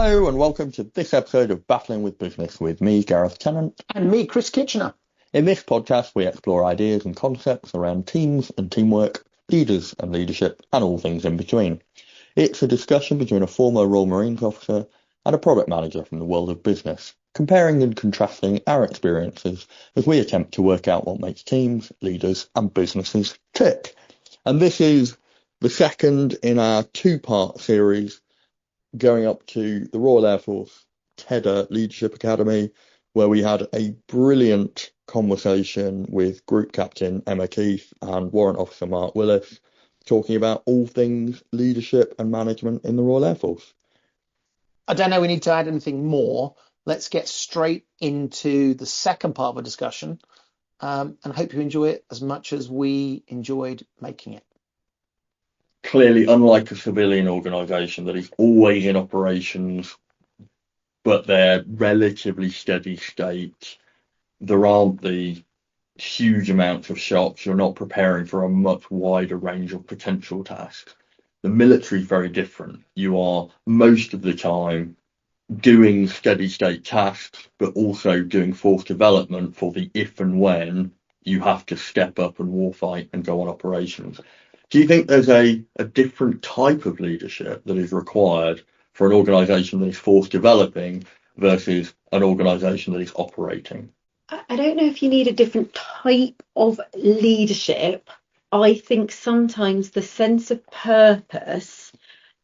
Hello and welcome to this episode of Battling with Business with me, Gareth Tennant. And me, Chris Kitchener. In this podcast, we explore ideas and concepts around teams and teamwork, leaders and leadership, and all things in between. It's a discussion between a former Royal Marines officer and a product manager from the world of business, comparing and contrasting our experiences as we attempt to work out what makes teams, leaders, and businesses tick. And this is the second in our two-part series going up to the Royal Air Force TEDA Leadership Academy, where we had a brilliant conversation with Group Captain Emma Keith and Warrant Officer Mark Willis, talking about all things leadership and management in the Royal Air Force. I don't know we need to add anything more. Let's get straight into the second part of the discussion, and hope you enjoy it as much as we enjoyed making it. Clearly, unlike a civilian organisation that is always in operations, but they're relatively steady state, there aren't the huge amounts of shocks. You're not preparing for a much wider range of potential tasks. The military is very different. You are most of the time doing steady state tasks, but also doing force development for the if and when you have to step up and warfight and go on operations. Do you think there's a different type of leadership that is required for an organisation that is force developing versus an organisation that is operating? I don't know if you need a different type of leadership. I think sometimes the sense of purpose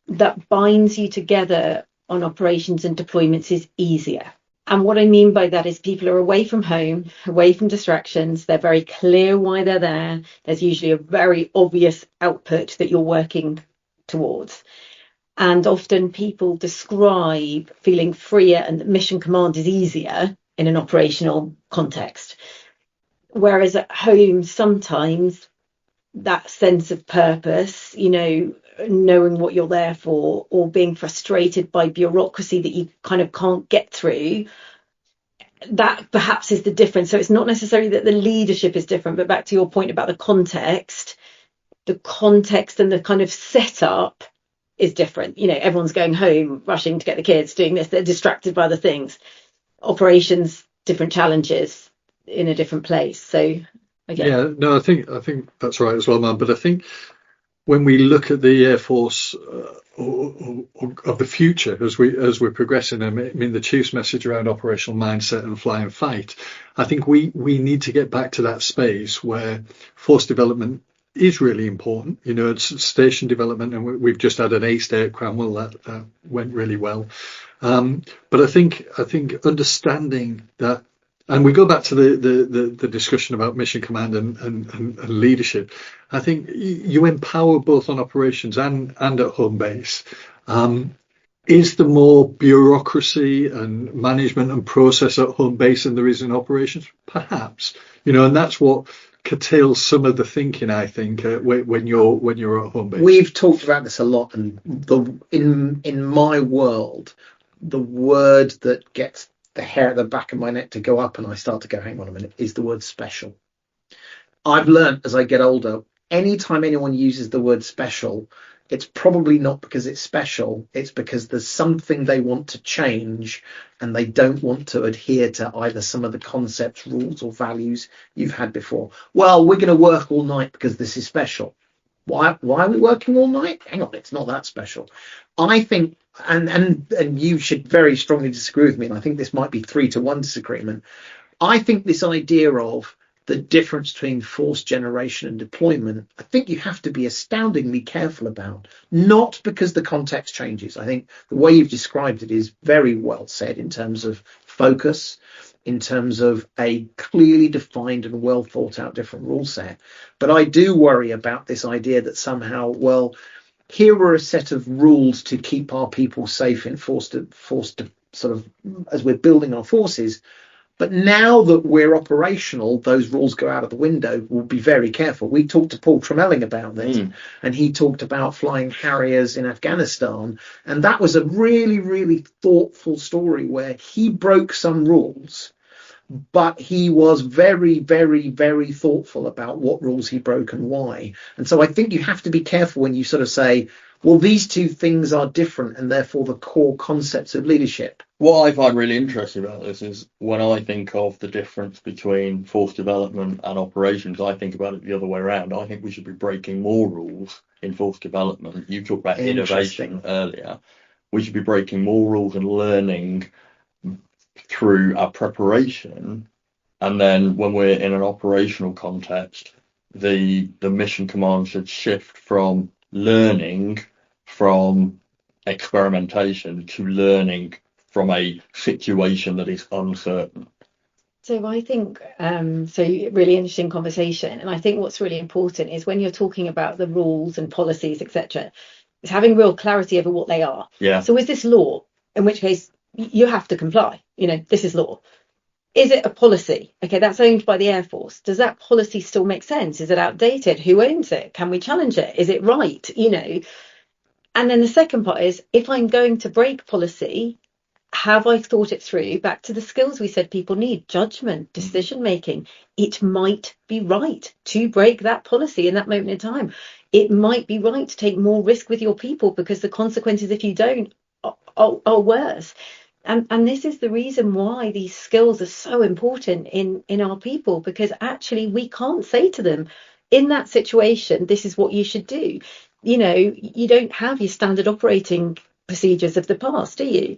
that binds you together on operations and deployments is easier. And what I mean by that is people are away from home, away from distractions. They're very clear why they're there. There's usually a very obvious output that you're working towards. And often people describe feeling freer and that mission command is easier in an operational context. Whereas at home, sometimes that sense of purpose, knowing what you're there for, or being frustrated by bureaucracy that you kind of can't get through, that perhaps is the difference. So it's not necessarily that the leadership is different, but back to your point about the context and the kind of setup is different. Everyone's going home, rushing to get the kids, doing this, they're distracted by other things. Operations, different challenges in a different place. So again. Yeah, no, I think that's right as well, man. But I think when we look at the Air Force of the future as we're progressing, I mean the Chief's message around operational mindset and fly and fight, I think we need to get back to that space where force development is really important. It's station development, and we've just had an ace day at Cranwell that went really well. But I think understanding that. And we go back to the discussion about mission command and leadership. I think you empower both on operations and at home base. Is there more bureaucracy and management and process at home base than there is in operations? Perhaps, and that's what curtails some of the thinking, I think, when you're at home base. We've talked about this a lot, and in my world, the word that gets the hair at the back of my neck to go up and I start to go, hang on a minute, is the word special. I've learned as I get older, anytime anyone uses the word special, it's probably not because it's special, it's because there's something they want to change and they don't want to adhere to either some of the concepts, rules or values you've had before. Well, we're going to work all night because this is special. Why are we working all night? Hang on, it's not that special. I think, and you should very strongly disagree with me, and I think this might be 3-1 disagreement. I think this idea of the difference between force generation and deployment, I think you have to be astoundingly careful about, not because the context changes. I think the way you've described it is very well said in terms of focus, in terms of a clearly defined and well thought out different rule set. But I do worry about this idea that somehow, well, here are a set of rules to keep our people safe in forced to sort of as we're building our forces. But now that we're operational, those rules go out of the window. We'll be very careful. We talked to Paul Tremelling about this, and he talked about flying Harriers in Afghanistan. And that was a really, really thoughtful story where he broke some rules, but he was very, very, very thoughtful about what rules he broke and why. And so I think you have to be careful when you sort of say, well, these two things are different and therefore the core concepts of leadership. What I find really interesting about this is when I think of the difference between force development and operations, I think about it the other way around. I think we should be breaking more rules in force development. You talked about innovation earlier. We should be breaking more rules and learning through our preparation. And then when we're in an operational context, the mission command should shift from learning from experimentation to learning from a situation that is uncertain. So I think, so really interesting conversation. And I think what's really important is when you're talking about the rules and policies, etc., is having real clarity over what they are. Yeah. So is this law? In which case you have to comply. This is law. Is it a policy? Okay, that's owned by the Air Force. Does that policy still make sense? Is it outdated? Who owns it? Can we challenge it? Is it right? And then the second part is, if I'm going to break policy, have I thought it through? Back to the skills we said people need: judgment, decision making. It might be right to break that policy in that moment in time. It might be right to take more risk with your people because the consequences if you don't are worse. And this is the reason why these skills are so important in our people, because actually we can't say to them in that situation, this is what you should do. You don't have your standard operating procedures of the past, do you?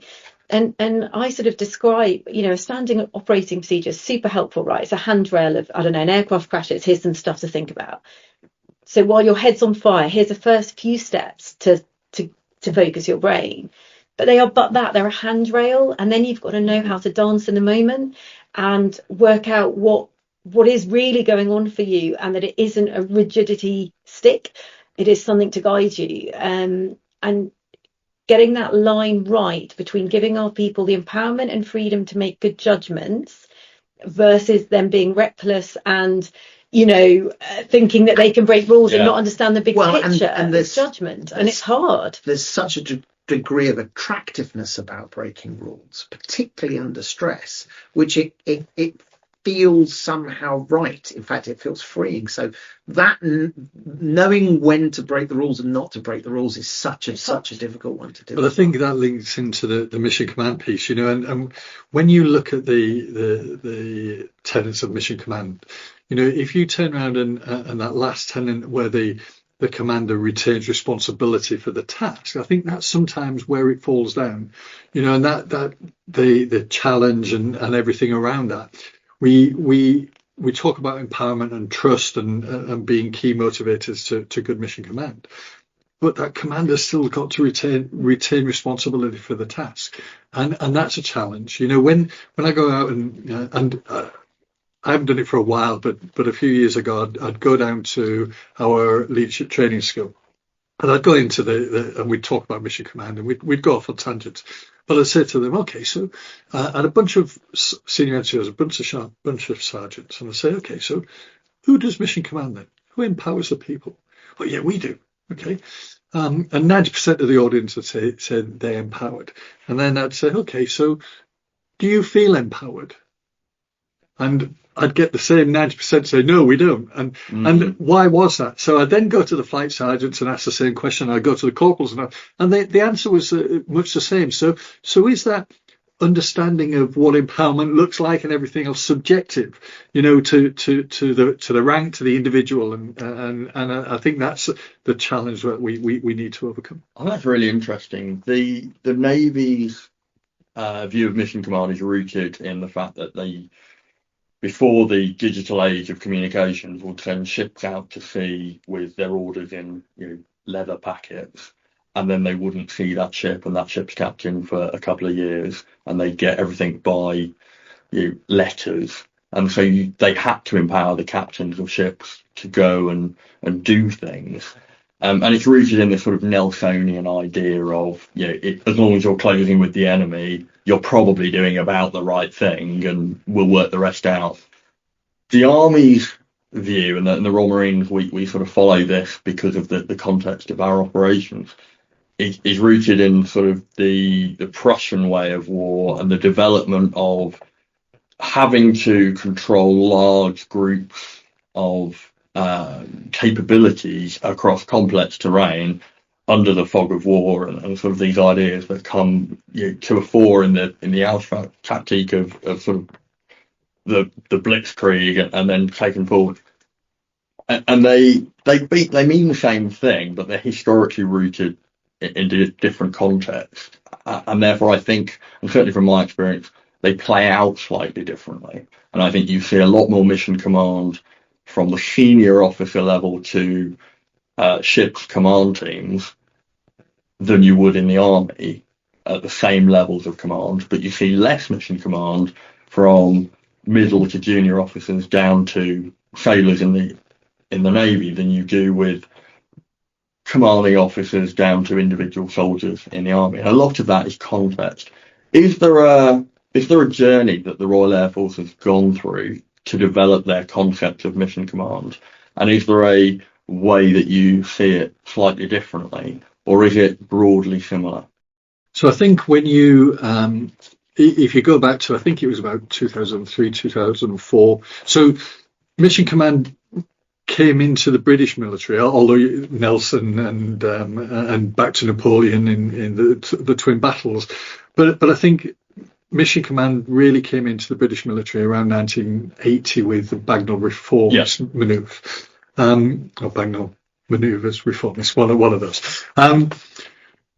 And I sort of describe, a standing operating procedure is super helpful, right? It's a handrail of, I don't know, an aircraft crashes. Here's some stuff to think about. So while your head's on fire, here's the first few steps to focus your brain. But they're a handrail, and then you've got to know how to dance in the moment and work out what is really going on for you, and that it isn't a rigidity stick. It is something to guide you. And getting that line right between giving our people the empowerment and freedom to make good judgments versus them being reckless and thinking that they can break rules and not understand the big picture and there's judgment, and it's hard. There's such a degree of attractiveness about breaking rules, particularly under stress, which it feels somehow right. In fact, it feels freeing. So that knowing when to break the rules and not to break the rules is such a difficult one to do. But I think that links into the mission command piece, and when you look at the tenets of mission command, if you turn around and that last tenet where the commander retains responsibility for the task, I think that's sometimes where it falls down, and that the challenge and everything around that. We talk about empowerment and trust and being key motivators to good mission command, but that commander's still got to retain responsibility for the task, and that's a challenge. When I go out and I haven't done it for a while, but a few years ago I'd go down to our leadership training school, and I'd go into and we'd talk about mission command, and we'd go off on tangents. But I'd say to them, okay, so and a bunch of senior engineers, a bunch of sergeants, and I'd say, okay, so who does mission command then? Who empowers the people? Oh yeah, we do. Okay, and 90% of the audience would say they're empowered, and then I'd say, okay, so do you feel empowered? And I'd get the same 90% say, no, we don't. And why was that? So I'd then go to the flight sergeants and ask the same question. I'd go to the corporals and the answer was much the same. So is that understanding of what empowerment looks like and everything else subjective, to the rank, to the individual? And I think that's the challenge that we need to overcome. Oh, that's really interesting. The Navy's view of mission command is rooted in the fact that before the digital age of communications, will send ships out to sea with their orders in leather packets, and then they wouldn't see that ship and that ship's captain for a couple of years, and they'd get everything by letters. And so they had to empower the captains of ships to go and do things. And it's rooted in this sort of Nelsonian idea of, as long as you're closing with the enemy, you're probably doing about the right thing, and we'll work the rest out. The Army's view, and the Royal Marines, we sort of follow this because of the context of our operations, is rooted in sort of the Prussian way of war and the development of having to control large groups of capabilities across complex terrain, under the fog of war, and sort of these ideas that come to a fore in the Alpha tactique of sort of the blitzkrieg and then taken forward. And they mean the same thing, but they're historically rooted in different contexts, and therefore I think, and certainly from my experience, they play out slightly differently. And I think you see a lot more mission command from the senior officer level to ships command teams than you would in the army at the same levels of command, but you see less mission command from middle to junior officers down to sailors in the Navy than you do with commanding officers down to individual soldiers in the army. And a lot of that is context. Is there a journey that the Royal Air Force has gone through to develop their concept of mission command? And is there a way that you see it slightly differently, or is it broadly similar? So I think when you, if you go back to, I think it was about 2003, 2004. So mission command came into the British military, although Nelson and back to Napoleon in the twin battles. But I think mission command really came into the British military around 1980 with the Bagnall Reforms manoeuvre, or Bagnall manoeuvres, reforms, one of those.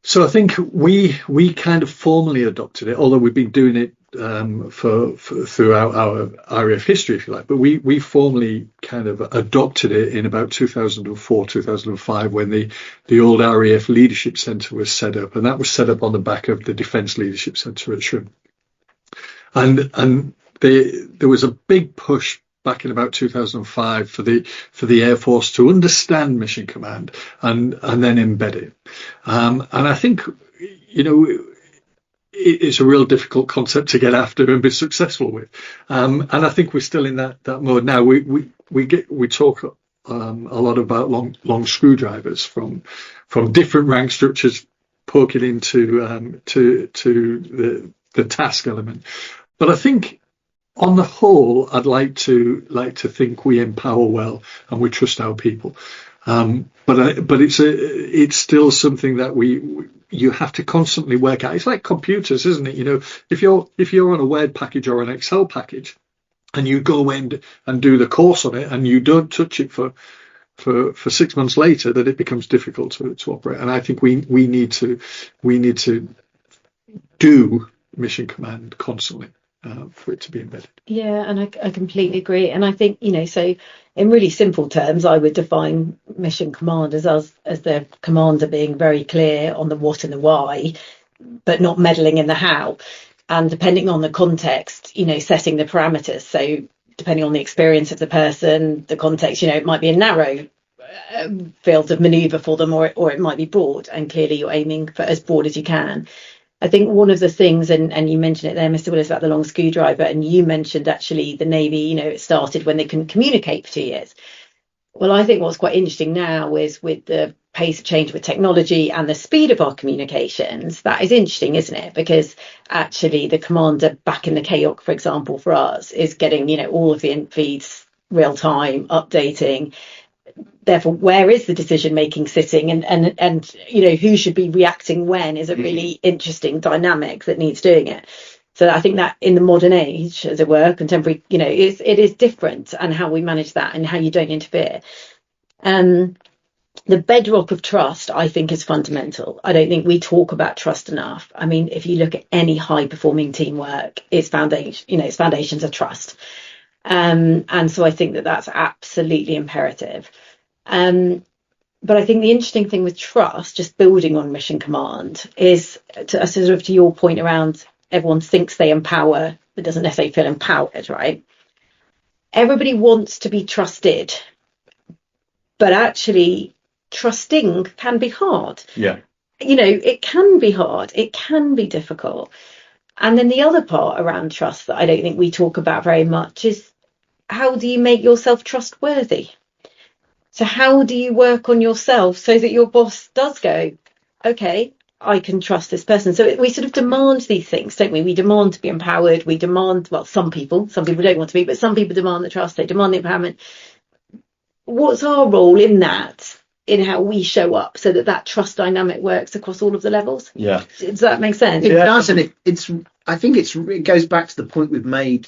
So I think we kind of formally adopted it, although we've been doing it throughout our RAF history, if you like. But we formally kind of adopted it in about 2004, 2005, when the old RAF Leadership Centre was set up, and that was set up on the back of the Defence Leadership Centre at Shrim. And there was a big push back in about 2005 for the Air Force to understand mission command and then embed it. And I think, it's a real difficult concept to get after and be successful with. And I think we're still in that mode now. We talk a lot about long screwdrivers from different rank structures, poking into to the task element. But I think, on the whole, I'd like to think we empower well and we trust our people. But it's still something that you have to constantly work out. It's like computers, isn't it? If you're on a Word package or an Excel package, and you go in and do the course on it, and you don't touch it for 6 months later, then it becomes difficult to operate. And I think we need to do mission command constantly. For it to be embedded. Yeah, and I completely agree. And I think, so in really simple terms, I would define mission command as the commander being very clear on the what and the why, but not meddling in the how. And depending on the context, setting the parameters. So depending on the experience of the person, the context, it might be a narrow field of manoeuvre for them, or it might be broad. And clearly you're aiming for as broad as you can. I think one of the things, and you mentioned it there, Mr. Willis, about the long screwdriver, and you mentioned actually the Navy, it started when they couldn't communicate for 2 years. Well, I think what's quite interesting now is with the pace of change with technology and the speed of our communications, that is interesting, isn't it? Because actually the commander back in the KOC, for example, for us, is getting, all of the int feeds real time, updating. Therefore, where is the decision making sitting, and who should be reacting when is a really interesting dynamic that needs doing it. So I think that in the modern age, as it were, contemporary, it is different, and how we manage that and how you don't interfere. The bedrock of trust, I think, is fundamental. I don't think we talk about trust enough. I mean, if you look at any high performing teamwork, its foundations are trust. And so I think that that's absolutely imperative. But I think the interesting thing with trust, just building on mission command, is to your point around everyone thinks they empower, but doesn't necessarily feel empowered, right? Everybody wants to be trusted, but actually trusting can be hard. Yeah. It can be hard. It can be difficult. And then the other part around trust that I don't think we talk about very much is, how do you make yourself trustworthy? So how do you work on yourself so that your boss does go, okay, I can trust this person? So we sort of demand these things, don't we? We demand to be empowered. We demand, well, some people don't want to be, but some people demand the trust. They demand the empowerment. What's our role in that? in how we show up, so that trust dynamic works across all of the levels. Yeah. Does that make sense? It does, and I think it goes back to the point we've made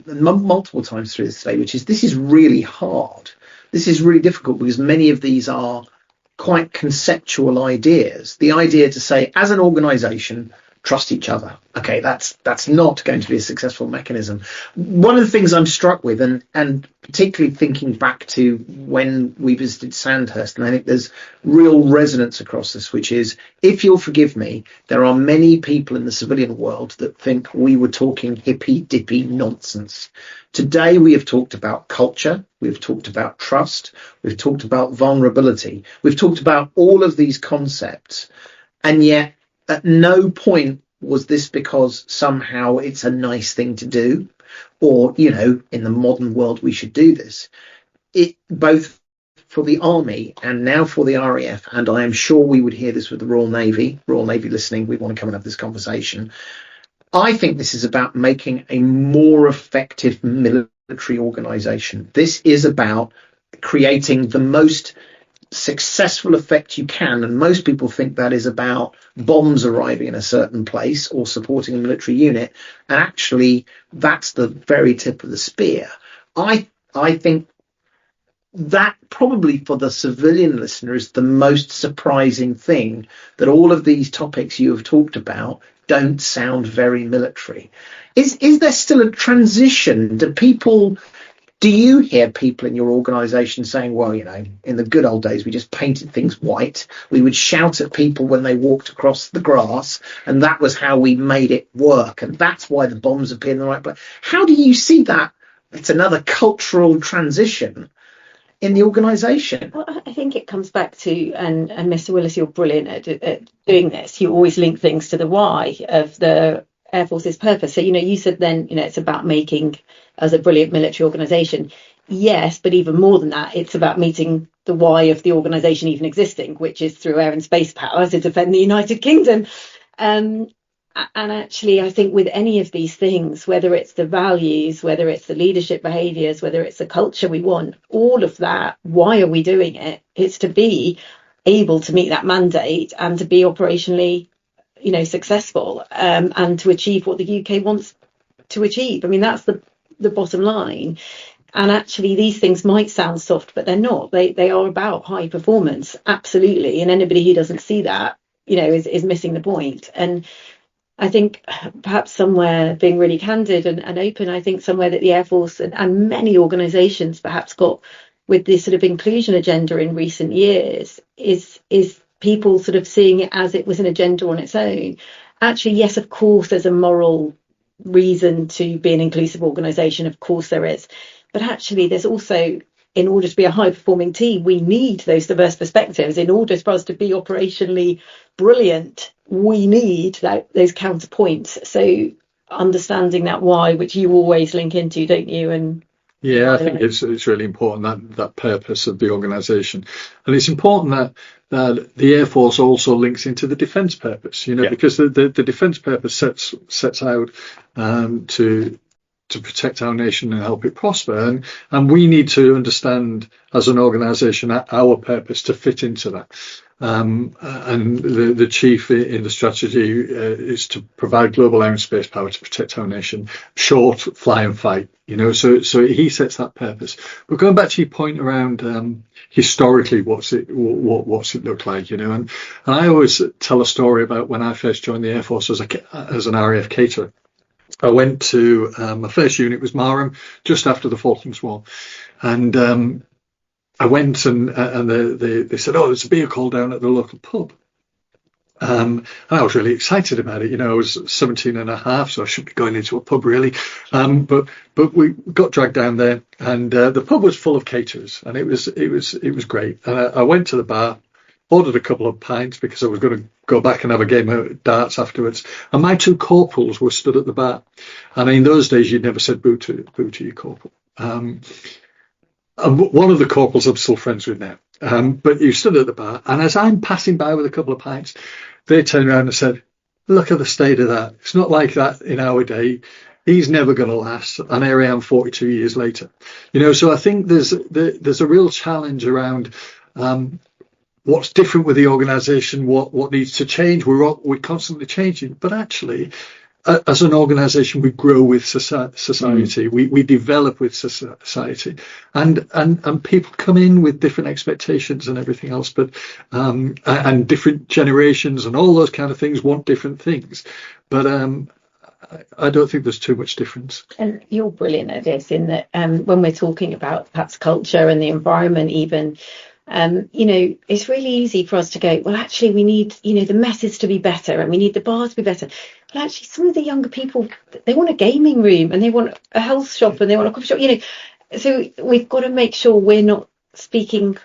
multiple times through this today, which is this is really hard. This is really difficult because many of these are quite conceptual ideas. The idea to say, as an organisation, trust each other. Okay, that's not going to be a successful mechanism. One of the things I'm struck with, and particularly thinking back to when we visited Sandhurst, and I think there's real resonance across this, which is, if you'll forgive me, there are many people in the civilian world that think we were talking hippy-dippy nonsense. Today we have talked about culture, we've talked about trust, we've talked about vulnerability, we've talked about all of these concepts, and yet at no point was this because somehow it's a nice thing to do, or, in the modern world we should do this. It both for the Army and now for the RAF, and I am sure we would hear this with the Royal Navy listening, we want to come and have this conversation. I think this is about making a more effective military organisation. This is about creating the most successful effect you can, and most people think that is about bombs arriving in a certain place or supporting a military unit, and actually that's the very tip of the spear. I think that probably for the civilian listener is the most surprising thing, that all of these topics you have talked about don't sound very military. Is there still a transition? Do you hear people in your organisation saying, well, in the good old days, we just painted things white. We would shout at people when they walked across the grass, and that was how we made it work. And that's why the bombs appear in the right place. How do you see that? It's another cultural transition in the organisation. Well, I think it comes back to, and Mr. Willis, you're brilliant at doing this. You always link things to the why of the Air Force's purpose. So, you said then, it's about making us a brilliant military organisation. Yes, but even more than that, it's about meeting the why of the organisation even existing, which is through air and space power to defend the United Kingdom. And actually, I think with any of these things, whether it's the values, whether it's the leadership behaviours, whether it's the culture we want, all of that, why are we doing it? It's to be able to meet that mandate and to be operationally successful, and to achieve what the UK wants to achieve. I mean, that's the bottom line. And actually, these things might sound soft, but they're not. They are about high performance, absolutely. And anybody who doesn't see that, is missing the point. And I think perhaps somewhere, being really candid and open, I think somewhere that the Air Force and many organisations perhaps got with this sort of inclusion agenda in recent years is people sort of seeing it as it was an agenda on its own. Actually, yes, of course, there's a moral reason to be an inclusive organisation. Of course there is. But actually, there's also, in order to be a high-performing team, we need those diverse perspectives. In order for us to be operationally brilliant, we need those counterpoints. So understanding that why, which you always link into, don't you? And yeah, I think it's really important, that purpose of the organisation. And it's important that the Air Force also links into the defence purpose, because the defence purpose sets out to protect our nation and help it prosper. And we need to understand as an organisation our purpose to fit into that. And the chief in the strategy is to provide global air and space power to protect our nation, short, fly and fight, so he sets that purpose. But going back to your point around historically, what's it looked like, and I always tell a story about when I first joined the Air Force as an RAF caterer. I went to my first unit was Marham just after the Falklands War, and I went and they said, oh, there's a beer call down at the local pub. And I was really excited about it. I was 17 and a half, so I shouldn't be going into a pub really. But we got dragged down there, and the pub was full of caterers, and it was great. And I went to the bar, ordered a couple of pints because I was going to go back and have a game of darts afterwards. And my two corporals were stood at the bar. And in those days, you'd never said boo to your corporal. And one of the corporals I'm still friends with now. But you stood at the bar, and as I'm passing by with a couple of pints, they turned around and said, look at the state of that. It's not like that in our day. He's never going to last. And here I am 42 years later. So I think there's a real challenge around what's different with the organisation, what needs to change. We're constantly changing, but actually, as an organisation, we grow with society. We develop with society, and people come in with different expectations and everything else. But and different generations and all those kind of things want different things. But I don't think there's too much difference. And you're brilliant at this in that when we're talking about perhaps culture and the environment, even. It's really easy for us to go, well, actually, we need, the messes to be better and we need the bars to be better. But actually, some of the younger people, they want a gaming room and they want a health shop and they want a coffee shop, So we've got to make sure we're not speaking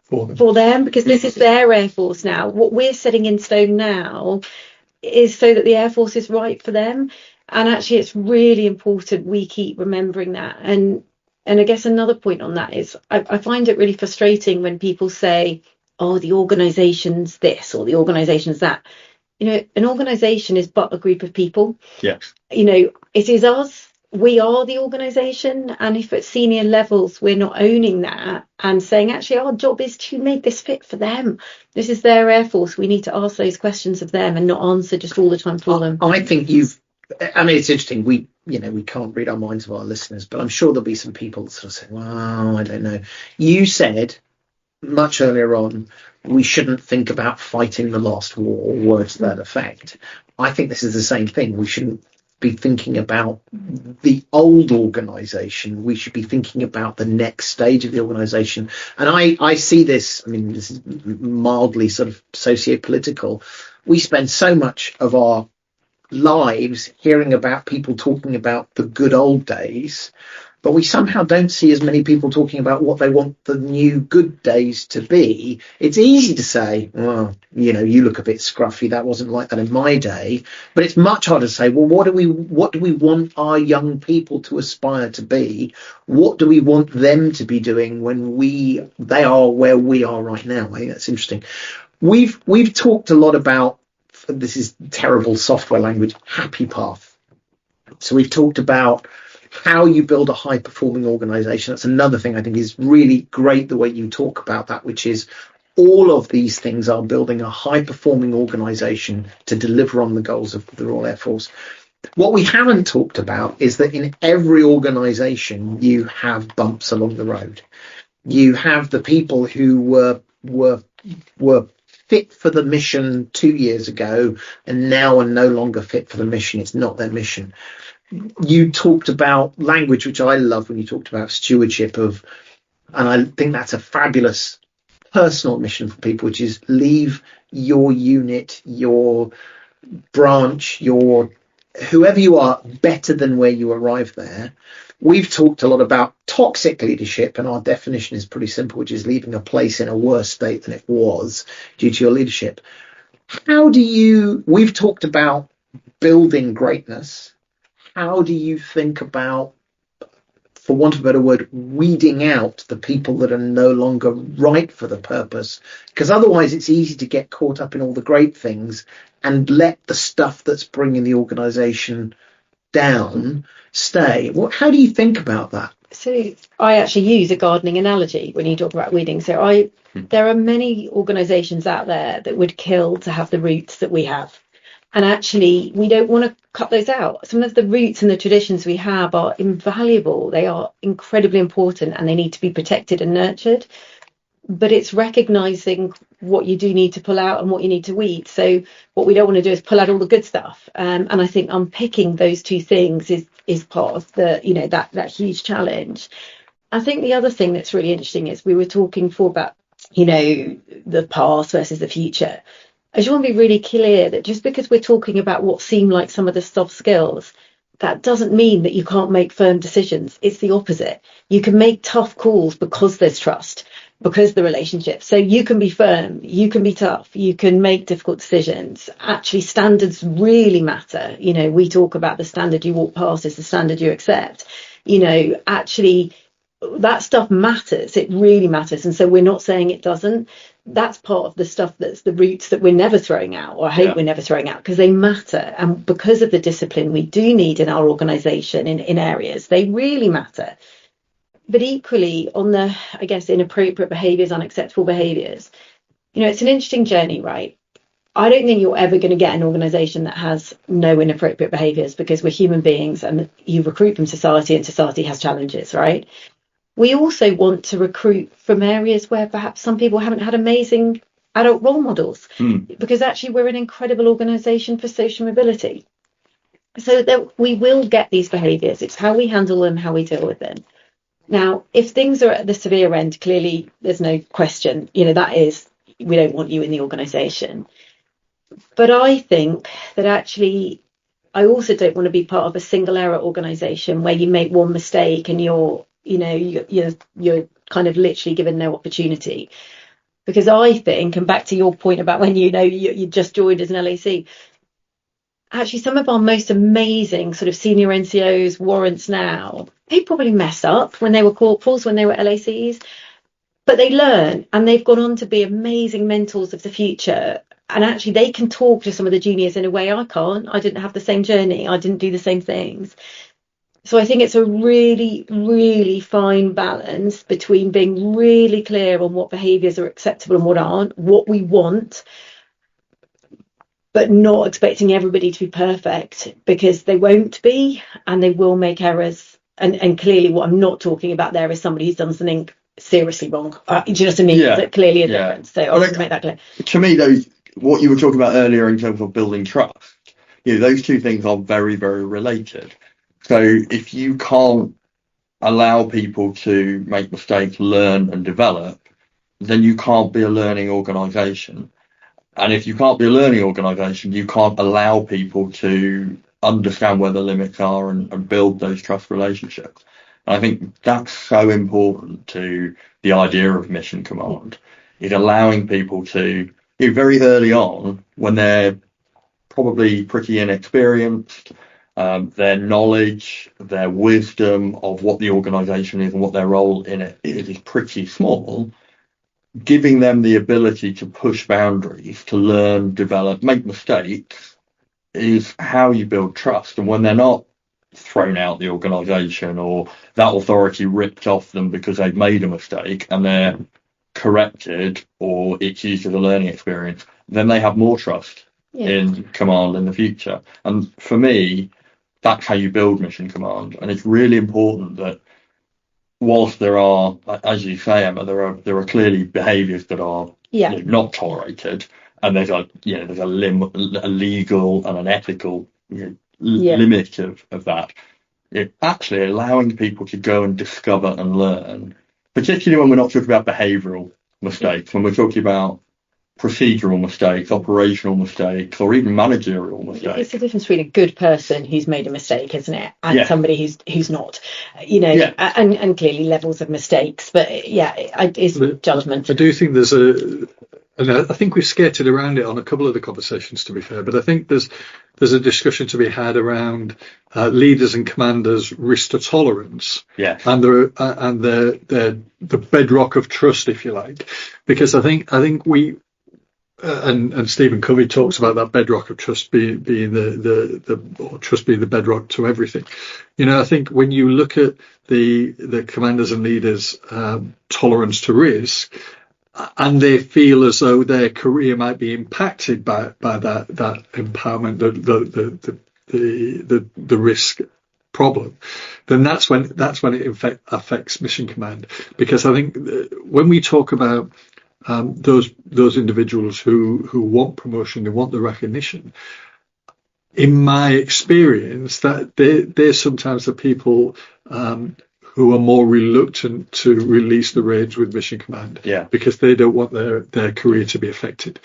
for them because this is their Air Force now. What we're setting in stone now is so that the Air Force is right for them. And actually, it's really important we keep remembering that. And I guess another point on that is I find it really frustrating when people say, oh, the organisation's this or the organisation's that. An organisation is but a group of people. Yes. It is us. We are the organisation. And if at senior levels we're not owning that and saying, actually, our job is to make this fit for them. This is their Air Force. We need to ask those questions of them and not answer just all the time for them. I think it's interesting. We can't read our minds of our listeners, but I'm sure there'll be some people that sort of say, well, I don't know. You said much earlier on, we shouldn't think about fighting the last war, words to that effect. I think this is the same thing. We shouldn't be thinking about the old organisation. We should be thinking about the next stage of the organisation. And I see this, this is mildly sort of socio-political. We spend so much of our lives hearing about people talking about the good old days, but we somehow don't see as many people talking about what they want the new good days to be. It's easy to say, well, you look a bit scruffy, that wasn't like that in my day, but it's much harder to say, well, what do we want our young people to aspire to be? What do we want them to be doing when they are where we are right now? I think that's interesting. We've talked a lot about, this is terrible software language, happy path. So we've talked about how you build a high performing organization. That's another thing I think is really great, the way you talk about that, which is all of these things are building a high performing organization to deliver on the goals of the Royal Air Force. What we haven't talked about is that in every organization you have bumps along the road. You have the people who were fit for the mission 2 years ago and now are no longer fit for the mission. It's not their mission. You talked about language, which I love, when you talked about stewardship and I think that's a fabulous personal mission for people, which is leave your unit, your branch, your whoever you are better than where you arrived there. We've talked a lot about toxic leadership, and our definition is pretty simple, which is leaving a place in a worse state than it was due to your leadership. We've talked about building greatness. How do you think about, for want of a better word, weeding out the people that are no longer right for the purpose? Because otherwise it's easy to get caught up in all the great things and let the stuff that's bringing the organisation down stay. How do you think about that? So I actually use a gardening analogy when you talk about weeding. So there are many organisations out there that would kill to have the roots that we have. And actually, we don't want to cut those out. Some of the roots and the traditions we have are invaluable. They are incredibly important and they need to be protected and nurtured. But it's recognising what you do need to pull out and what you need to weed. So what we don't want to do is pull out all the good stuff. And I think unpicking those two things is part of the, that huge challenge. I think the other thing that's really interesting is we were talking before about, the past versus the future. I just want to be really clear that just because we're talking about what seem like some of the soft skills, that doesn't mean that you can't make firm decisions. It's the opposite. You can make tough calls because there's trust, because the relationship. So you can be firm, you can be tough, you can make difficult decisions. Actually, standards really matter. We talk about the standard you walk past is the standard you accept. Actually, that stuff matters. It really matters. And so we're not saying it doesn't. That's part of the stuff that's the roots that we're never throwing out, or I hope we're never throwing out, because they matter. And because of the discipline we do need in our organisation in areas, they really matter. But equally on the, I guess, inappropriate behaviours, unacceptable behaviours, it's an interesting journey, right? I don't think you're ever going to get an organisation that has no inappropriate behaviours, because we're human beings and you recruit from society and society has challenges, right? We also want to recruit from areas where perhaps some people haven't had amazing adult role models, because actually we're an incredible organisation for social mobility. So that we will get these behaviours. It's how we handle them, how we deal with them. Now, if things are at the severe end, clearly there's no question, that is, we don't want you in the organisation. But I think that actually, I also don't want to be part of a single error organisation where you make one mistake and you're kind of literally given no opportunity. Because I think, and back to your point about when you just joined as an LAC, actually some of our most amazing sort of senior NCOs, warrants now, they probably mess up when they were corporals, when they were LACs, but they learn and they've gone on to be amazing mentors of the future. And actually they can talk to some of the juniors in a way I can't. I didn't have the same journey. I didn't do the same things. So I think it's a really, really fine balance between being really clear on what behaviours are acceptable and what aren't, what we want, but not expecting everybody to be perfect, because they won't be and they will make errors. And clearly what I'm not talking about there is somebody who's done something seriously wrong. Do you know what I mean? Yeah. That's clearly a difference. So I want to make that clear. To me, what you were talking about earlier in terms of building trust, those two things are very, very related. So if you can't allow people to make mistakes, learn and develop, then you can't be a learning organisation. And if you can't be a learning organisation, you can't allow people to understand where the limits are and build those trust relationships. And I think that's so important to the idea of mission command, is allowing people to, very early on, when they're probably pretty inexperienced, their knowledge, their wisdom of what the organisation is and what their role in it is pretty small, giving them the ability to push boundaries, to learn, develop, make mistakes, is how you build trust. And when they're not thrown out the organisation or that authority ripped off them because they've made a mistake and they're corrected or it's used as a learning experience, then they have more trust in command in the future. And for me, that's how you build mission command. And it's really important that whilst there are, as you say, Emma, there are clearly behaviours that are not tolerated, and there's a legal and an ethical limit of that. Actually allowing people to go and discover and learn, particularly when we're not talking about behavioural mistakes, when we're talking about procedural mistakes, operational mistakes, or even managerial mistakes. It's the difference between a good person who's made a mistake, isn't it, and somebody who's not, and clearly levels of mistakes. But it's judgment. I do think there's and I think we've skated around it on a couple of the conversations, to be fair, but I think there's a discussion to be had around leaders and commanders' risk to tolerance, and the bedrock of trust, if you like, because I think we. And Stephen Covey talks about that bedrock of trust being trust being the bedrock to everything. I think when you look at the commanders and leaders' tolerance to risk, and they feel as though their career might be impacted by that empowerment, the risk problem, then that's when it affects mission command. Because I think when we talk about those individuals who want promotion, they want the recognition. In my experience, that they're sometimes the people who are more reluctant to release the reins with mission command, because they don't want their career to be affected.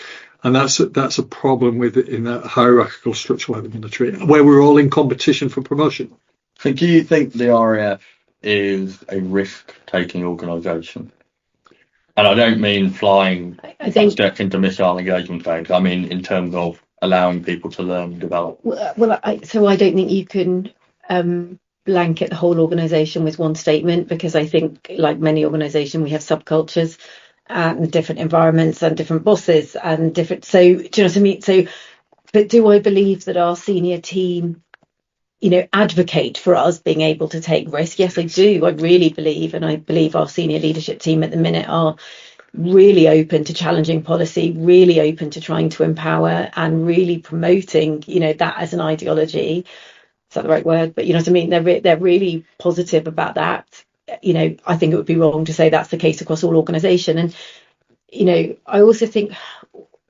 And that's a problem in that hierarchical structure like the military, where we're all in competition for promotion. So do you think the RAF is a risk-taking organisation? And I don't mean flying steps into missile engagement zones. I mean in terms of allowing people to learn and develop. I don't think you can blanket the whole organisation with one statement, because I think, like many organisations, we have subcultures and different environments and different bosses and different. So do you know what I mean? So, but do I believe that our senior team, advocate for us being able to take risk? Yes, I do. I really believe, and I believe our senior leadership team at the minute are really open to challenging policy, really open to trying to empower and really promoting, that as an ideology. Is that the right word? But you know what I mean? They're really positive about that. I think it would be wrong to say that's the case across all organisation. And, I also think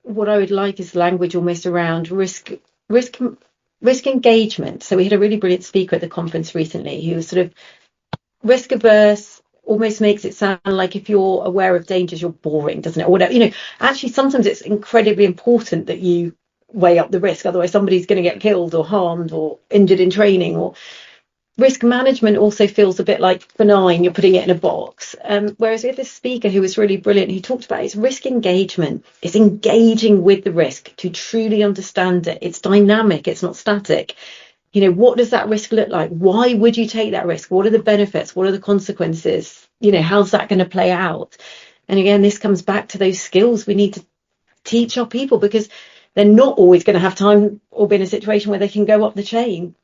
what I would like is language almost around risk engagement. So we had a really brilliant speaker at the conference recently who was sort of risk averse, almost makes it sound like if you're aware of dangers, you're boring, doesn't it? Or whatever. Actually, sometimes it's incredibly important that you weigh up the risk. Otherwise, somebody's going to get killed or harmed or injured in training. Or risk management also feels a bit like benign. You're putting it in a box. Whereas with this speaker who was really brilliant, he talked about it's risk engagement. It's engaging with the risk to truly understand it. It's dynamic. It's not static. What does that risk look like? Why would you take that risk? What are the benefits? What are the consequences? How's that going to play out? And again, this comes back to those skills we need to teach our people, because they're not always going to have time or be in a situation where they can go up the chain.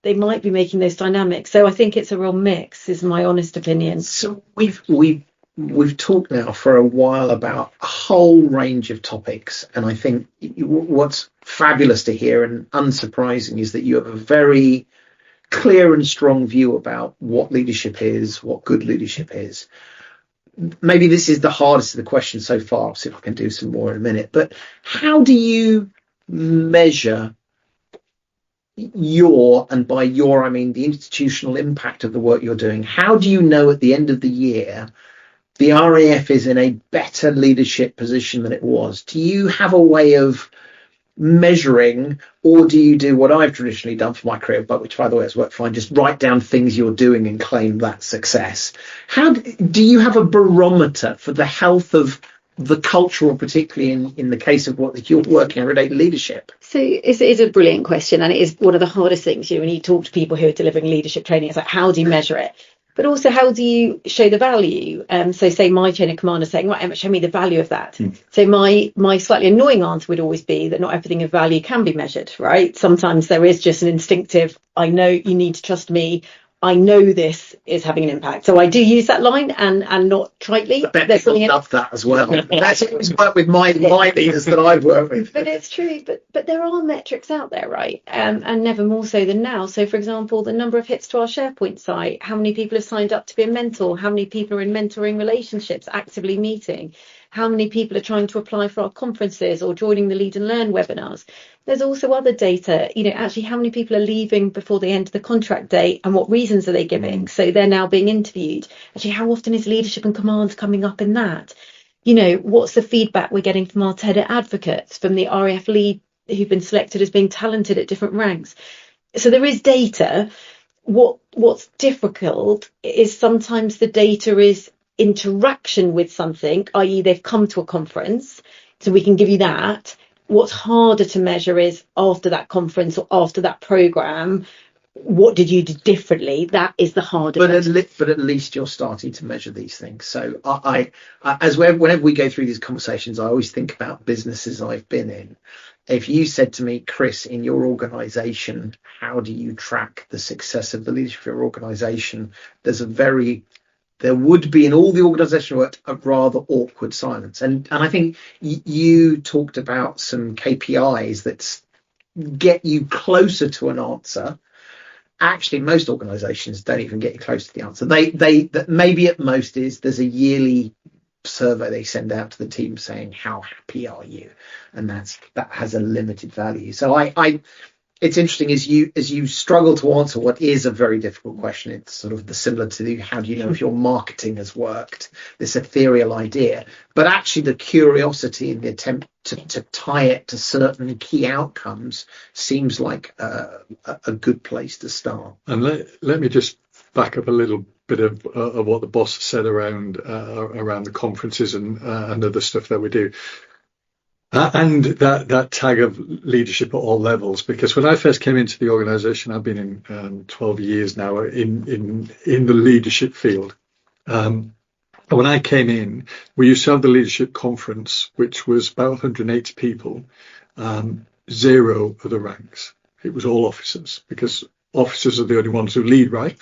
They might be making those dynamics. So I think it's a real mix, is my honest opinion. So we've talked now for a while about a whole range of topics, and I think what's fabulous to hear and unsurprising is that you have a very clear and strong view about what leadership is, what good leadership is. Maybe this is the hardest of the questions so far. I'll see if I can do some more in a minute. But how do you measure and by your I mean the institutional impact of the work you're doing? How do you know at the end of the year the RAF is in a better leadership position than it was? Do you have a way of measuring, or do you do what I've traditionally done for my career, but which, by the way, has worked fine, just write down things you're doing and claim that success? How do you have a barometer for the health of the culture, or particularly in the case of what you're working on, related leadership? So it's a brilliant question, and it is one of the hardest things, when you talk to people who are delivering leadership training. It's like, how do you measure it? But also, how do you show the value? So say my chain of command is saying, right, Emma, show me the value of that. So my slightly annoying answer would always be that not everything of value can be measured, right? Sometimes there is just an instinctive, I know you need to trust me. I know this is having an impact. So I do use that line, and not tritely. I bet people love that as well. That's always worked with my leaders that I've worked with. But it's true. But there are metrics out there, right? And never more so than now. So, for example, the number of hits to our SharePoint site, how many people have signed up to be a mentor, how many people are in mentoring relationships, actively meeting, how many people are trying to apply for our conferences or joining the Lead and Learn webinars. There's also other data, actually how many people are leaving before they enter the contract date and what reasons are they giving? So they're now being interviewed. Actually, how often is leadership and command coming up in that? What's the feedback we're getting from our TED advocates, from the RAF lead who've been selected as being talented at different ranks? So there is data. What's difficult is sometimes the data is interaction with something, i.e. they've come to a conference, so we can give you that. What's harder to measure is after that conference or after that program, what did you do differently? That is the harder. But at least you're starting to measure these things. So whenever we go through these conversations, I always think about businesses I've been in. If you said to me, Chris, in your organisation, how do you track the success of the leadership of your organisation? There would be in all the organisation work a rather awkward silence. And I think you talked about some KPIs that get you closer to an answer. Actually, most organisations don't even get you close to the answer. They maybe at most is there's a yearly survey they send out to the team saying, how happy are you? And that has a limited value. So it's interesting as you struggle to answer what is a very difficult question. It's sort of similar to how do you know if your marketing has worked, this ethereal idea. But actually the curiosity and the attempt to tie it to certain key outcomes seems like a good place to start. And let me just back up a little bit of what the boss said around the conferences and other stuff that we do. And that tag of leadership at all levels, because when I first came into the organisation, I've been in 12 years now in the leadership field. And when I came in, we used to have the leadership conference, which was about 180 people, 0 of the ranks. It was all officers, because officers are the only ones who lead, right?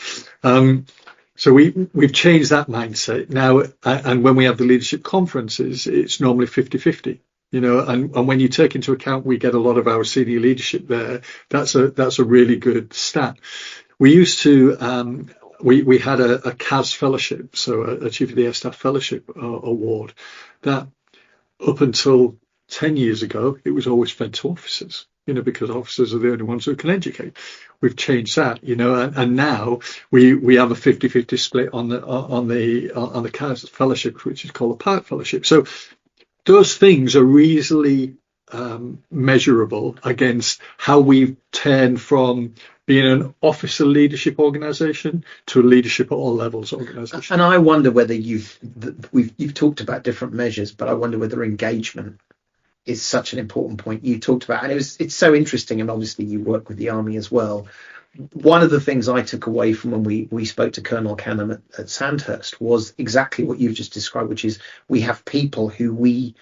So we've changed that mindset now, and when we have the leadership conferences, it's normally 50-50. And when you take into account we get a lot of our senior leadership there, that's a really good stat. We used to we had a CAS fellowship, so a Chief of the Air Staff Fellowship award, that up until 10 years ago, it was always fed to officers, because officers are the only ones who can educate. We've changed that, and now we have a 50-50 split on the CAS fellowship, which is called the Pilot Fellowship. So those things are easily measurable against how we've turned from being an officer leadership organisation to a leadership at all levels organisation. And I wonder whether you've talked about different measures, but I wonder whether engagement is such an important point you talked about. And it's so interesting, and obviously you work with the Army as well. One of the things I took away from when we spoke to Colonel Canham at Sandhurst was exactly what you've just described, which is we have people who we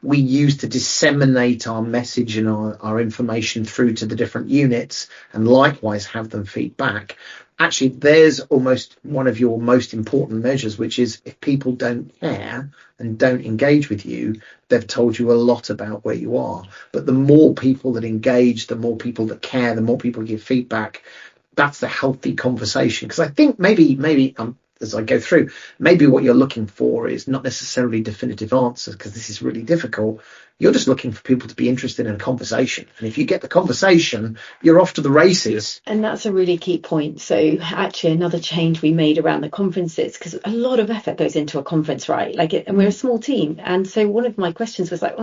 use to disseminate our message and our information through to the different units, and likewise have them feed back. Actually, there's almost one of your most important measures, which is if people don't care and don't engage with you, they've told you a lot about where you are. But the more people that engage, the more people that care, the more people give feedback, that's the healthy conversation. Because I think maybe as I go through, maybe what you're looking for is not necessarily definitive answers, because this is really difficult. You're just looking for people to be interested in a conversation. And if you get the conversation, you're off to the races. And that's a really key point. So actually another change we made around the conferences, because a lot of effort goes into a conference, right? And we're a small team. And so one of my questions was like,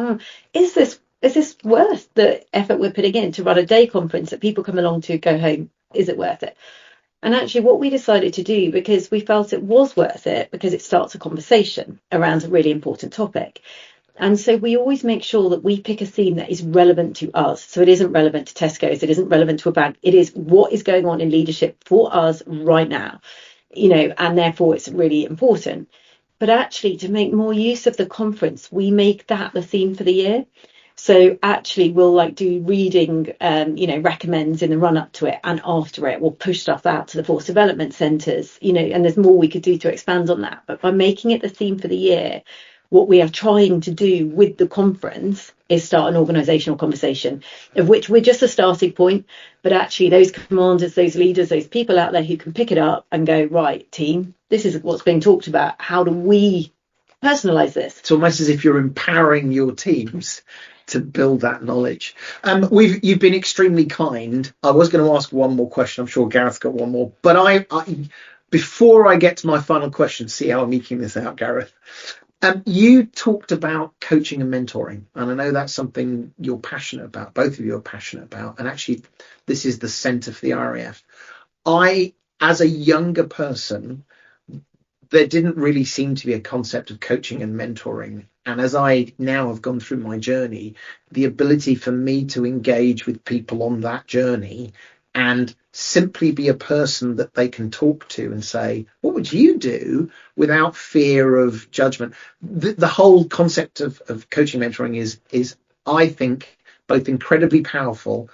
is this worth the effort we're putting in to run a day conference that people come along to go home? Is it worth it? And actually what we decided to do, because we felt it was worth it, because it starts a conversation around a really important topic. And so we always make sure that we pick a theme that is relevant to us. So it isn't relevant to Tesco's, it isn't relevant to a bank. It is what is going on in leadership for us right now, and therefore it's really important. But actually, to make more use of the conference, we make that the theme for the year. So actually we'll do reading, recommends in the run up to it, and after it we'll push stuff out to the force development centres, and there's more we could do to expand on that. But by making it the theme for the year, what we are trying to do with the conference is start an organisational conversation, of which we're just a starting point. But actually those commanders, those leaders, those people out there who can pick it up and go, right, team, this is what's being talked about. How do we personalise this? It's almost as if you're empowering your teams to build that knowledge. You've been extremely kind. I was going to ask one more question. I'm sure Gareth's got one more, but I before I get to my final question, see how I'm eking this out, Gareth. You talked about coaching and mentoring, and I know that's something you're passionate about. Both of you are passionate about, and actually, this is the centre for the RAF. As a younger person, there didn't really seem to be a concept of coaching and mentoring. And as I now have gone through my journey, the ability for me to engage with people on that journey and simply be a person that they can talk to and say, what would you do, without fear of judgment. The whole concept of coaching mentoring is, I think, both incredibly powerful,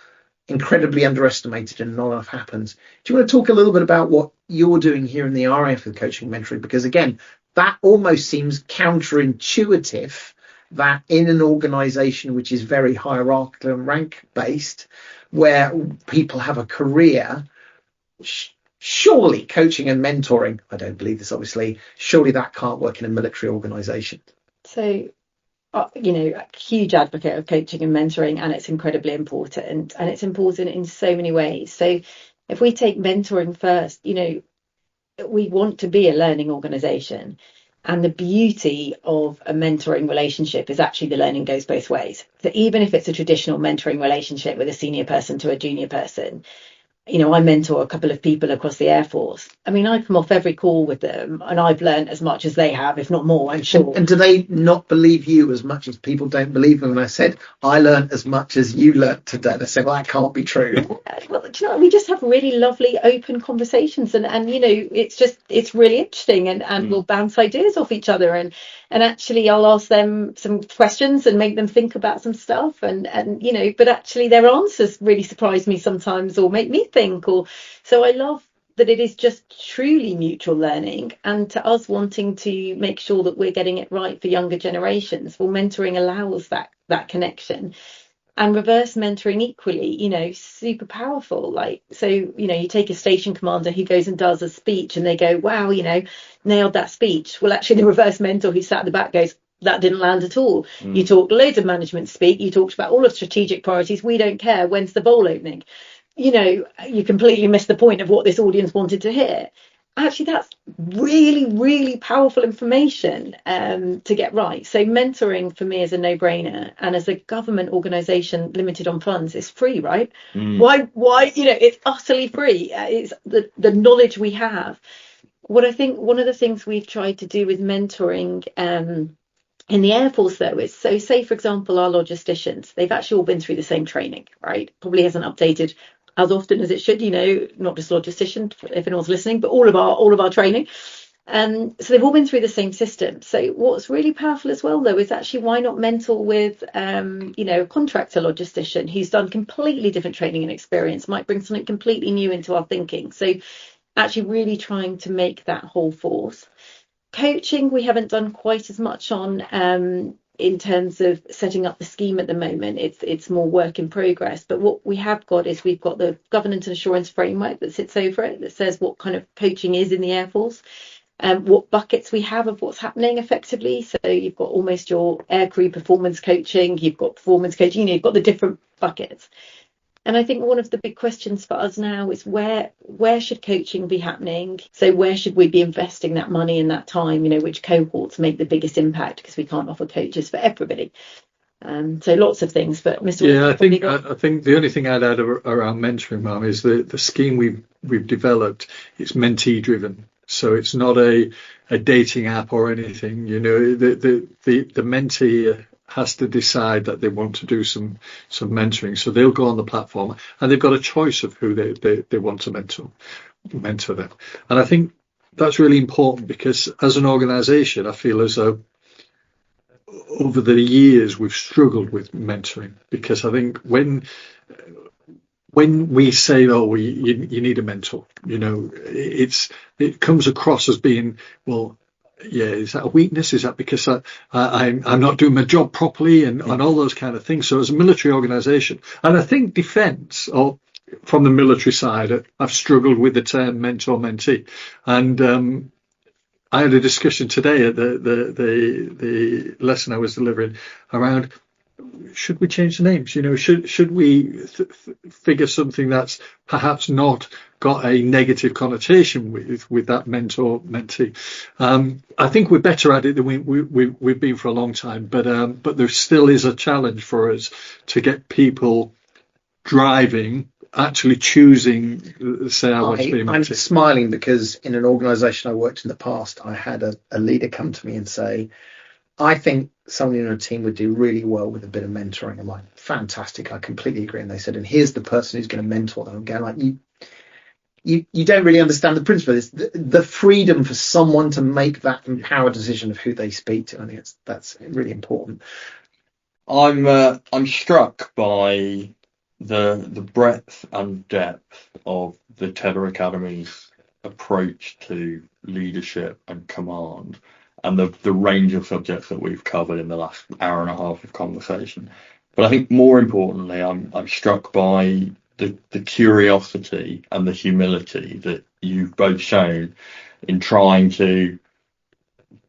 incredibly underestimated, and not enough happens. Do you want to talk a little bit about what you're doing here in the RAF with coaching mentoring? Because again, that almost seems counterintuitive, that in an organisation which is very hierarchical and rank based, where people have a career, surely coaching and mentoring, I don't believe this obviously, surely that can't work in a military organisation. So a huge advocate of coaching and mentoring, and it's incredibly important, and it's important in so many ways. So if we take mentoring first, we want to be a learning organisation, and the beauty of a mentoring relationship is actually the learning goes both ways. So even if it's a traditional mentoring relationship with a senior person to a junior person, I mentor a couple of people across the Air Force. I mean, I come off every call with them and I've learned as much as they have, if not more, I'm sure. And do they not believe you as much as people don't believe them? And I said, I learned as much as you learned today. They said, well, that can't be true. Well, do you know, we just have really lovely open conversations, and it's really interesting, and we'll bounce ideas off each other, and actually I'll ask them some questions and make them think about some stuff, and but actually their answers really surprise me sometimes, or make me think, or so I love that it is just truly mutual learning, and to us wanting to make sure that we're getting it right for younger generations. Well, mentoring allows that connection. And reverse mentoring equally, super powerful. Like, so, you take a station commander who goes and does a speech and they go, wow, nailed that speech. Well, actually, the reverse mentor who sat at the back goes, that didn't land at all. You talked loads of management speak. You talked about all of strategic priorities. We don't care. When's the bowl opening? You completely missed the point of what this audience wanted to hear. Actually, that's really, really powerful information to get right. So mentoring for me is a no-brainer. And as a government organisation limited on funds, it's free, right? Why, it's utterly free. It's the knowledge we have. What I think one of the things we've tried to do with mentoring in the Air Force, though, is, so say, for example, our logisticians, they've actually all been through the same training, right? Probably hasn't updated as often as it should, not just logistician, if anyone's listening, but all of our training. So they've all been through the same system. So what's really powerful as well, though, is actually why not mentor with, a contractor logistician who's done completely different training and experience, might bring something completely new into our thinking. So actually really trying to make that whole force. Coaching, we haven't done quite as much on in terms of setting up the scheme at the moment. It's more work in progress. But what we have got is we've got the governance and assurance framework that sits over it, that says what kind of coaching is in the Air Force, what buckets we have of what's happening effectively. So you've got almost your aircrew performance coaching, you've got performance coaching, you've got the different buckets. And I think one of the big questions for us now is where should coaching be happening? So where should we be investing that money and that time? Which cohorts make the biggest impact, because we can't offer coaches for everybody. So lots of things, but Mr. Yeah, I think the only thing I'd add around mentoring, Mum, is the scheme we've developed. It's mentee driven, so it's not a dating app or anything. The mentee has to decide that they want to do some mentoring, so they'll go on the platform and they've got a choice of who they want to mentor them. And I think that's really important, because as an organisation, I feel as though over the years we've struggled with mentoring, because I think when we say, you need a mentor, it comes across as being, well, yeah, is that a weakness? Is that because I'm not doing my job properly, and all those kind of things? So as a military organisation, and I think defence, or from the military side, I've struggled with the term mentor-mentee. And I had a discussion today at the lesson I was delivering around, should we change the names? Should we figure something that's perhaps not got a negative connotation with that mentor-mentee? I think we're better at it than we've been for a long time, but there still is a challenge for us to get people driving, actually choosing, say, I want to be a mentee. I'm smiling because in an organisation I worked in the past, I had a leader come to me and say, I think somebody in a team would do really well with a bit of mentoring. I'm like, fantastic, I completely agree. And they said, and here's the person who's going to mentor them. I'm going like, you don't really understand the principle. It's the freedom for someone to make that empowered decision of who they speak to. I think that's really important. I'm struck by the breadth and depth of the Tether Academy's approach to leadership and command, and the range of subjects that we've covered in the last hour and a half of conversation. But I think more importantly, I'm struck by the curiosity and the humility that you've both shown in trying to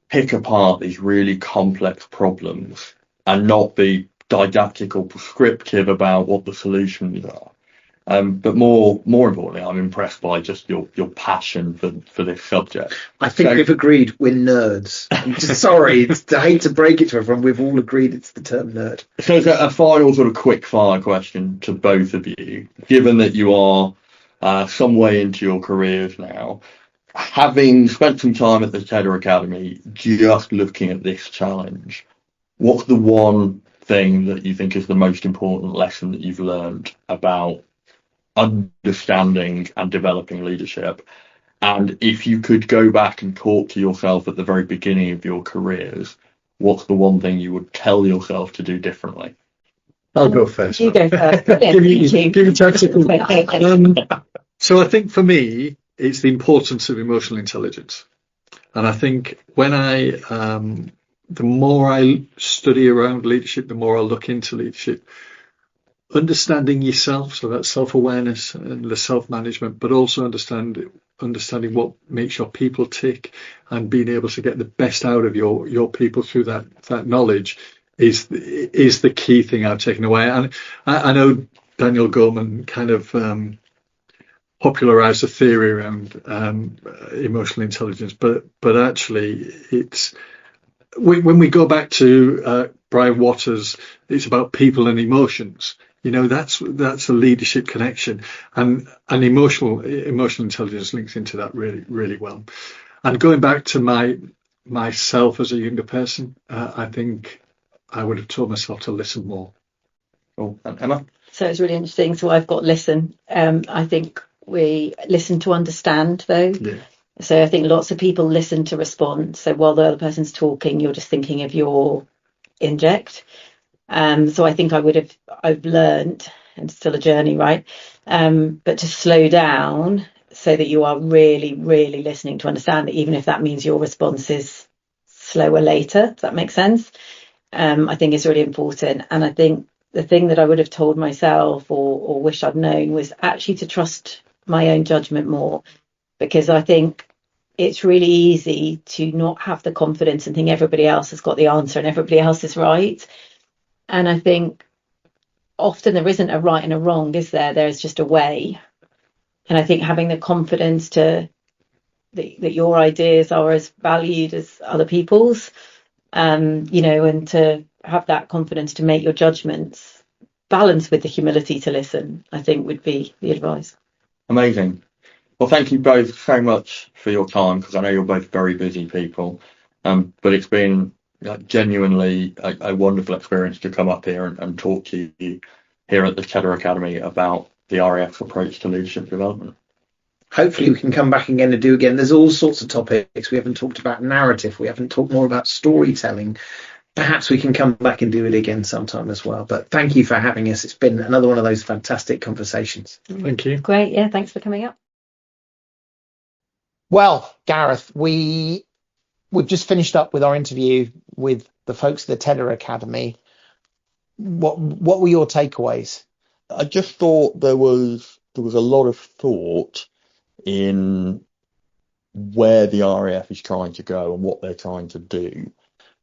pick apart these really complex problems and not be didactic or prescriptive about what the solutions are. But more importantly, I'm impressed by just your passion for this subject. I think we've agreed we're nerds. I'm just sorry, I hate to break it to everyone. We've all agreed it's the term nerd. So a final sort of quick fire question to both of you. Given that you are some way into your careers now, having spent some time at the Tether Academy, just looking at this challenge, what's the one thing that you think is the most important lesson that you've learned about understanding and developing leadership? And if you could go back and talk to yourself at the very beginning of your careers, what's the one thing you would tell yourself to do differently? I'll go first. You go first. Brilliant. Give you tactical. So I think for me, it's the importance of emotional intelligence. And I think when the more I study around leadership, the more I look into leadership, understanding yourself, so that's self-awareness and the self-management, but also understanding what makes your people tick and being able to get the best out of your people through that knowledge is the key thing I've taken away. And I know Daniel Goleman kind of popularized the theory around emotional intelligence, but actually it's when we go back to Brian Waters, it's about people and emotions. That's a leadership connection, and emotional intelligence links into that really, really well. And going back to myself as a younger person, I think I would have taught myself to listen more. Oh, and Emma? So it's really interesting. So I've got listen. I think we listen to understand, though. Yeah. So I think lots of people listen to respond. So while the other person's talking, you're just thinking of your inject. So I think I've learned, and it's still a journey, right? But to slow down so that you are really, really listening to understand, even if that means your response is slower later. Does that make sense? I think it's really important. And I think the thing that I would have told myself or wish I'd known was actually to trust my own judgment more, because I think it's really easy to not have the confidence and think everybody else has got the answer and everybody else is right. And I think often there isn't a right and a wrong, is there? There's just a way. And I think having the confidence that your ideas are as valued as other people's, and to have that confidence to make your judgments, balanced with the humility to listen, I think would be the advice. Amazing. Well, thank you both so much for your time, because I know you're both very busy people. But it's been genuinely a wonderful experience to come up here and talk to you here at the Cheddar Academy about the RAF's approach to leadership development. Hopefully we can come back again and do again. There's all sorts of topics. We haven't talked about narrative. We haven't talked more about storytelling. Perhaps we can come back and do it again sometime as well. But thank you for having us. It's been another one of those fantastic conversations. Thank you. Great. Yeah, thanks for coming up. Well, Gareth, we've just finished up with our interview with the folks at the Cheddar Academy. What were your takeaways? I just thought there was a lot of thought in where the RAF is trying to go and what they're trying to do.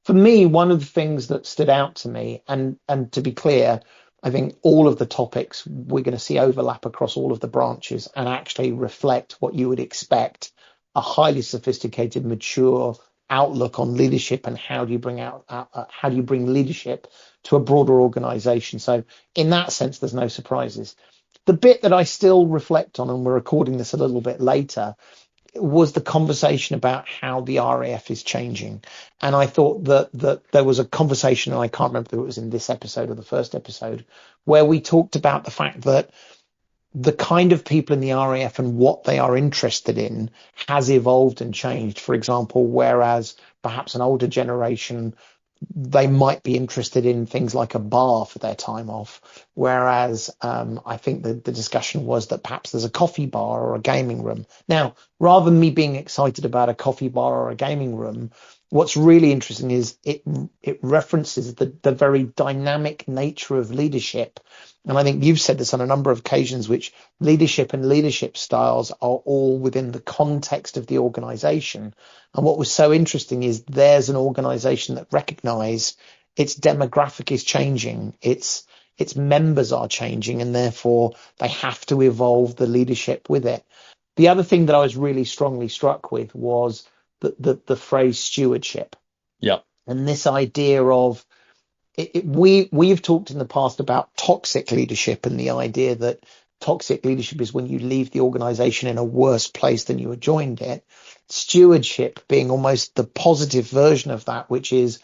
For me, one of the things that stood out to me, and to be clear, I think all of the topics we're going to see overlap across all of the branches and actually reflect what you would expect, a highly sophisticated, mature outlook on leadership and how do you bring leadership to a broader organization. So in that sense, there's no surprises. The bit that I still reflect on, and we're recording this a little bit later, was the conversation about how the RAF is changing. And I thought that there was a conversation, and I can't remember if it was in this episode or the first episode, where we talked about the fact that the kind of people in the RAF and what they are interested in has evolved and changed. For example, whereas perhaps an older generation, they might be interested in things like a bar for their time off, whereas I think the discussion was that perhaps there's a coffee bar or a gaming room. Now, rather than me being excited about a coffee bar or a gaming room, what's really interesting is it references the very dynamic nature of leadership. And I think you've said this on a number of occasions, which leadership and leadership styles are all within the context of the organization. And what was so interesting is there's an organization that recognise its demographic is changing, its members are changing, and therefore they have to evolve the leadership with it. The other thing that I was really strongly struck with was the phrase stewardship. Yeah. And this idea of we've talked in the past about toxic leadership, and the idea that toxic leadership is when you leave the organization in a worse place than you had joined it. Stewardship being almost the positive version of that, which is,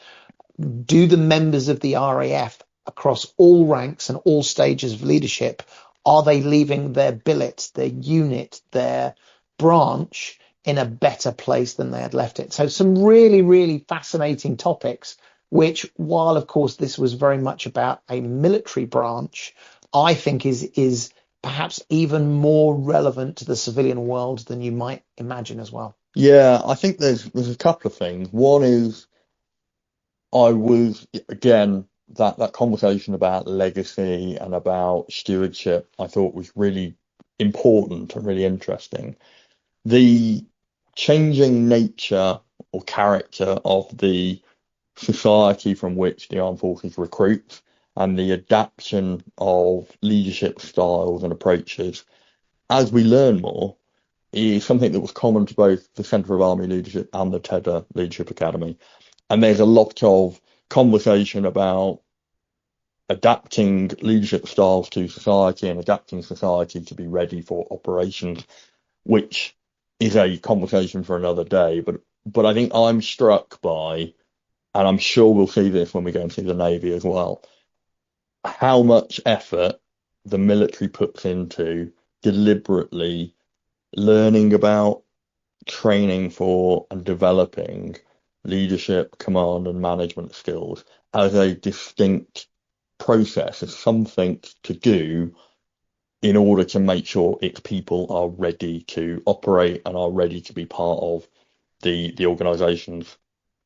do the members of the RAF across all ranks and all stages of leadership, are they leaving their billet, their unit, their branch in a better place than they had left it? So some really, really fascinating topics, which, while of course this was very much about a military branch, I think is perhaps even more relevant to the civilian world than you might imagine as well? Yeah, I think there's a couple of things. One is I was again that conversation about legacy and about stewardship I thought was really important and really interesting. The changing nature or character of the society from which the armed forces recruit and the adaptation of leadership styles and approaches as we learn more is something that was common to both the Centre of Army Leadership and the TEDA Leadership Academy. And there's a lot of conversation about adapting leadership styles to society and adapting society to be ready for operations, which is a conversation for another day. But I think I'm struck by, and I'm sure we'll see this when we go and see the Navy as well, how much effort the military puts into deliberately learning about, training for, and developing leadership, command, and management skills as a distinct process, as something to do in order to make sure its people are ready to operate and are ready to be part of the organisations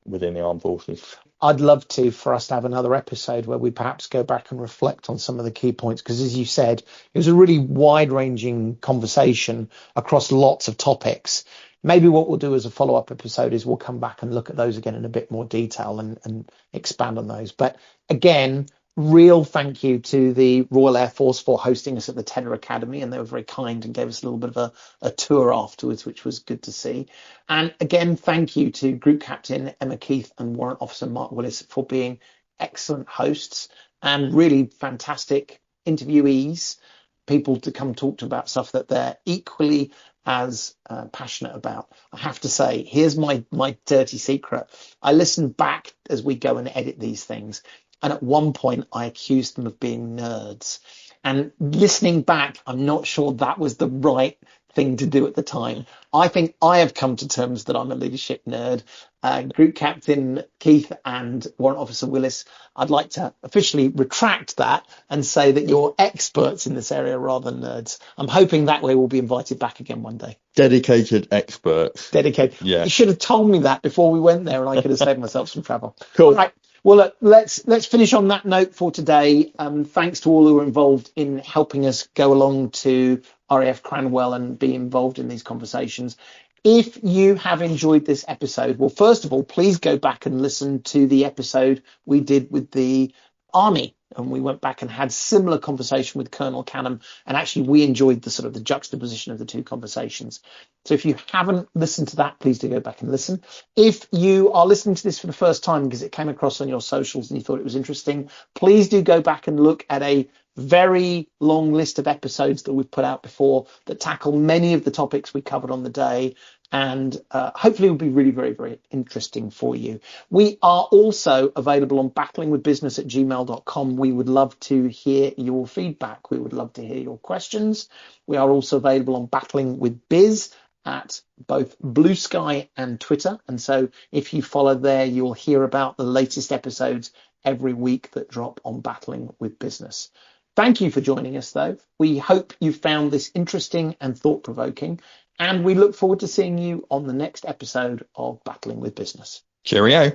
within the armed forces. I'd love for us to have another episode where we perhaps go back and reflect on some of the key points, because as you said, it was a really wide-ranging conversation across lots of topics. Maybe what we'll do as a follow-up episode is we'll come back and look at those again in a bit more detail and expand on those. But again, real thank you to the Royal Air Force for hosting us at the TEDA Academy, and they were very kind and gave us a little bit of a tour afterwards, which was good to see. And again, thank you to Group Captain Emma Keith and Warrant Officer Mark Willis for being excellent hosts and really fantastic interviewees, people to come talk to about stuff that they're equally as passionate about. I have to say, here's my dirty secret. I listen back as we go and edit these things. And at one point, I accused them of being nerds. And listening back, I'm not sure that was the right thing to do at the time. I think I have come to terms that I'm a leadership nerd. Group Captain Keith and Warrant Officer Willis, I'd like to officially retract that and say that you're experts in this area rather than nerds. I'm hoping that way we'll be invited back again one day. Dedicated experts. Dedicated. Yeah. You should have told me that before we went there, and I could have saved myself some travel. Cool. All right. Well, look, let's finish on that note for today. Thanks to all who were involved in helping us go along to RAF Cranwell and be involved in these conversations. If you have enjoyed this episode, well, first of all, please go back and listen to the episode we did with the Army. And we went back and had similar conversation with Colonel Canham. And actually, we enjoyed the sort of the juxtaposition of the two conversations. So if you haven't listened to that, please do go back and listen. If you are listening to this for the first time because it came across on your socials and you thought it was interesting, please do go back and look at a very long list of episodes that we've put out before that tackle many of the topics we covered on the day. And hopefully it will be really, very, very interesting for you. We are also available on battlingwithbusiness@gmail.com. We would love to hear your feedback. We would love to hear your questions. We are also available on Battling with Biz at both Blue Sky and Twitter. And so if you follow there, you'll hear about the latest episodes every week that drop on Battling with Business. Thank you for joining us, though. We hope you found this interesting and thought-provoking. And we look forward to seeing you on the next episode of Battling with Business. Cheerio.